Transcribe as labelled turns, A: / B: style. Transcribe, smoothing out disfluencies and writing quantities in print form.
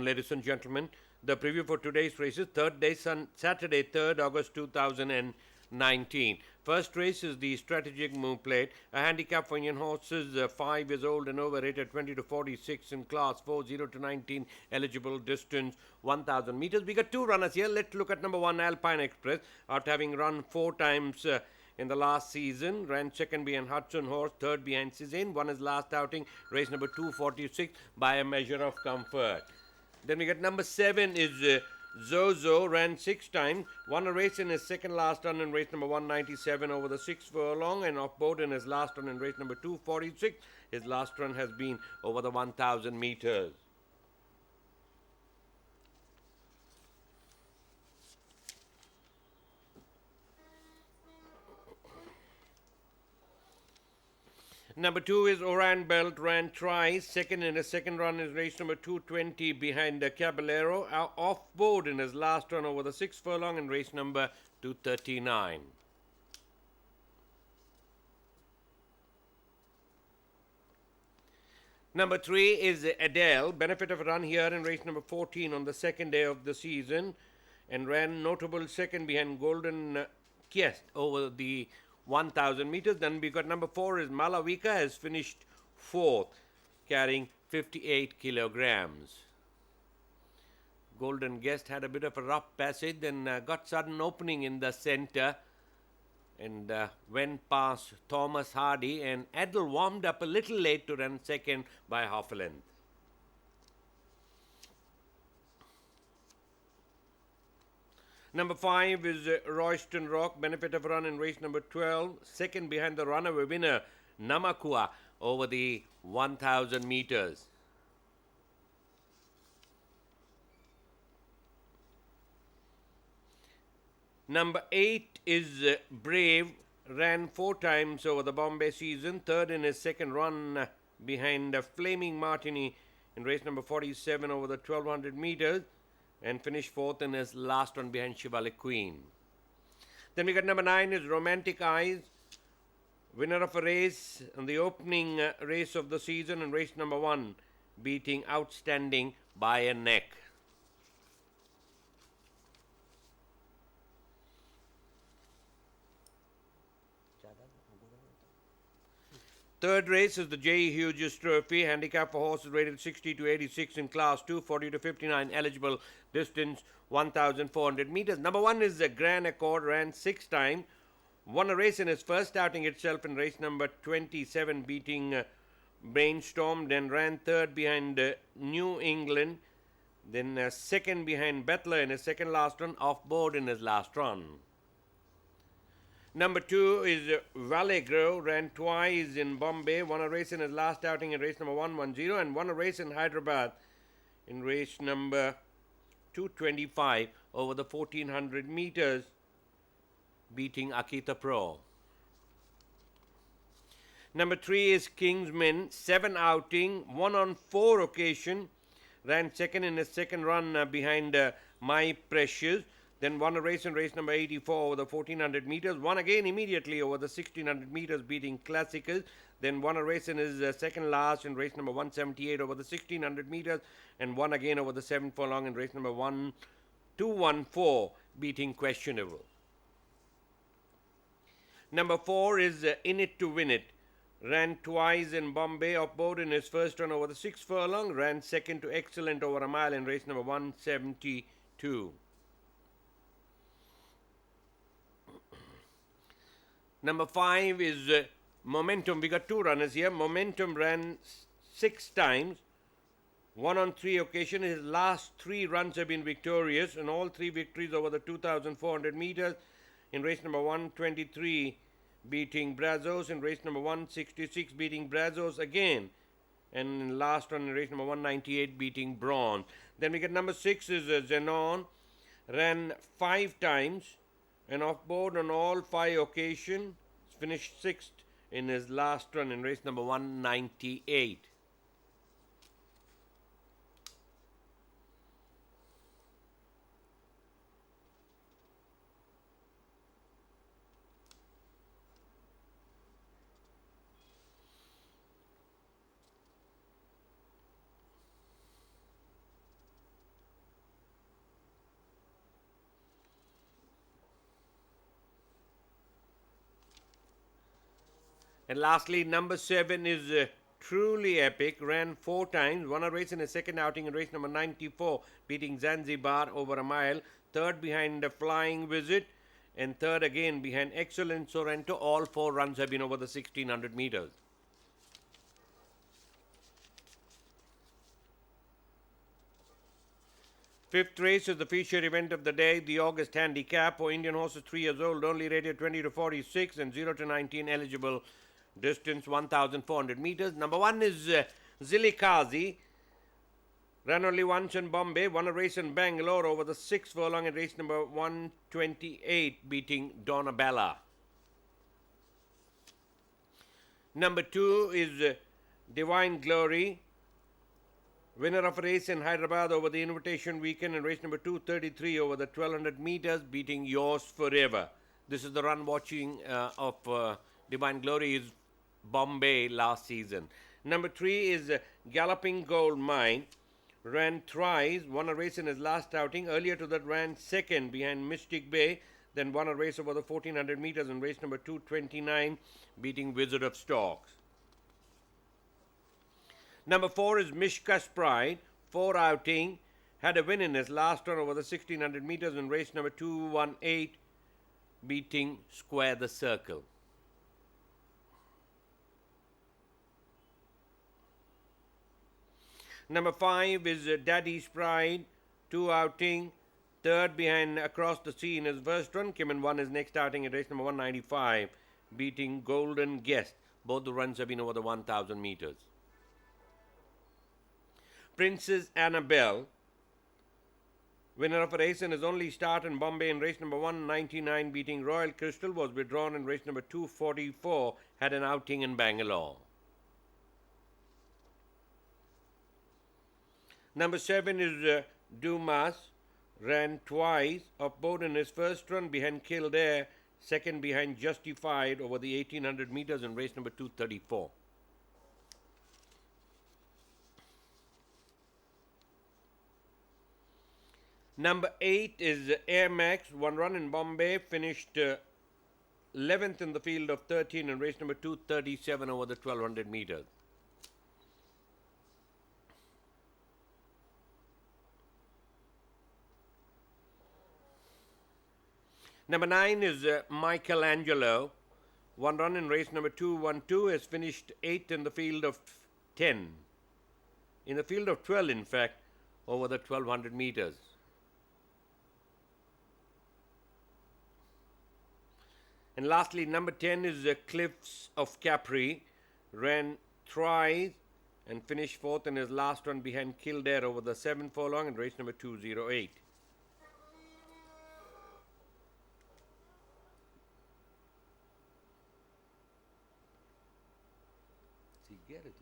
A: Ladies and gentlemen, the preview for today's races, third day, Saturday, 3rd August 2019. First race is the Strategic Move Plate, a handicap for Indian horses 5 years old and over, rated 20 to 46 in class 4, 0 to 19, eligible distance 1000 meters. We got two runners here. Let's look at number 1, Alpine Express. After having run 4 times in the last season, ran second behind Hudson Horse, third behind Cezanne, won his last outing, race number 246 by a measure of comfort. Then we get number 7 is Zozo, ran 6 times, won a race in his second last run in race number 197 over the 6 furlong and off board in his last run in race number 246. His last run has been over the 1000 meters. Number 2 is Oran Belt, ran twice. Second in his second run is race number 220 behind Caballero. Off board in his last run over the 6 furlong in race number 239. Number 3 is Adele, benefit of a run here in race number 14 on the second day of the season and ran notable second behind Golden Quest over the 1000 meters. Then we got number 4 is Malavika, has finished 4th, carrying 58 kilograms. Golden Guest had a bit of a rough passage, then got sudden opening in the center and went past Thomas Hardy, and Adel warmed up a little late to run second by half a length. Number 5 is Royston Rock, benefit of a run in race number 12, second behind the runaway winner Namakua over the 1000 meters. Number 8 is Brave, ran 4 times over the Bombay season, third in his second run behind Flaming Martini in race number 47 over the 1200 meters. And finished 4th in his last run behind Shivalik Queen. Then we got number 9 is Romantic Eyes, winner of a race in the opening race of the season in race number 1, beating Outstanding by a neck. Third race is the J. Hughes Trophy, handicap for horses rated 60 to 86 in class 2, 40 to 59, eligible distance 1,400 meters. Number 1 is the Grand Accord, ran 6 times, won a race in his first outing itself in race number 27, beating Brainstorm, then ran third behind New England, then second behind Bettler in his second last run, off board in his last run. Number 2 is Valley Grove, ran twice in Bombay, won a race in his last outing in race number 110 and won a race in Hyderabad in race number 225 over the 1400 meters, beating Akita Pro. Number 3 is Kingsman, 7 outing, won on 4 occasions, ran second in his second run behind My Precious. Then won a race in race number 84 over the 1400 meters, won again immediately over the 1600 meters, beating Classicals. Then won a race in his second last in race number 178 over the 1600 meters, and won again over the 7 furlong in race number 214, beating Questionable. Number 4 is In It to Win It. Ran twice in Bombay, off board in his first run over the 6 furlong, ran second to Excellent over a mile in race number 172. Number 5 is Momentum. We got 2 runners here. Momentum ran 6 times, won on 3 occasions. His last 3 runs have been victorious, and all 3 victories over the 2,400 meters in race number 123, beating Brazos, in race number 166, beating Brazos again, and in last run in race number 198, beating Braun. Then we get number 6 is Zenon, ran 5 times, and off board on all 5 occasions, finished 6th in his last run in race number 198. And lastly, number 7 is Truly Epic. Ran 4 times. Won a race in his second outing in race number 94, beating Zanzibar over a mile. Third behind the Flying Visit. And third again behind Excellent Sorrento. All 4 runs have been over the 1600 meters. Fifth race is the featured event of the day, the August Handicap for Indian horses 3 years old, only rated 20 to 46 and 0 to 19 eligible, distance 1,400 meters. Number 1 is Zilikazi, ran only once in Bombay, won a race in Bangalore over the 6 furlong in race number 128, beating Donabella. Number 2 is Divine Glory, winner of a race in Hyderabad over the invitation weekend in race number 233 over the 1200 meters, beating Yours Forever. This is the run watching of Divine Glory is Bombay last season. Number 3 is Galloping Gold Mine. Ran thrice, won a race in his last outing. Earlier to that ran second behind Mystic Bay, then won a race over the 1400 meters in race number 229, beating Wizard of Storks. Number 4 is Mishka's Pride, 4 outing, had a win in his last run over the 1600 meters in race number 218, beating Square the Circle. Number 5 is Daddy's Pride, 2 outing, third behind Across the Sea in his first run, came and won his next outing in race number 195, beating Golden Guest. Both the runs have been over the 1000 meters. Princess Annabelle, winner of a race in his only start in Bombay in race number 199, beating Royal Crystal, was withdrawn in race number 244, had an outing in Bangalore. Number 7 is Dumas, ran twice, of both in his first run behind Kildare, second behind Justified over the 1800 meters in race number 234. Number 8 is Air Max, 1 run in Bombay, finished 11th in the field of 13 in race number 237 over the 1200 meters. Number 9 is Michelangelo, 1 run in race number 212, has finished 8th in the field of 10. In the field of 12, in fact, over the 1200 meters. And lastly, number 10 is Cliffs of Capri, ran thrice and finished 4th in his last run behind Kildare over the 7 furlong in race number 208. Si, get it,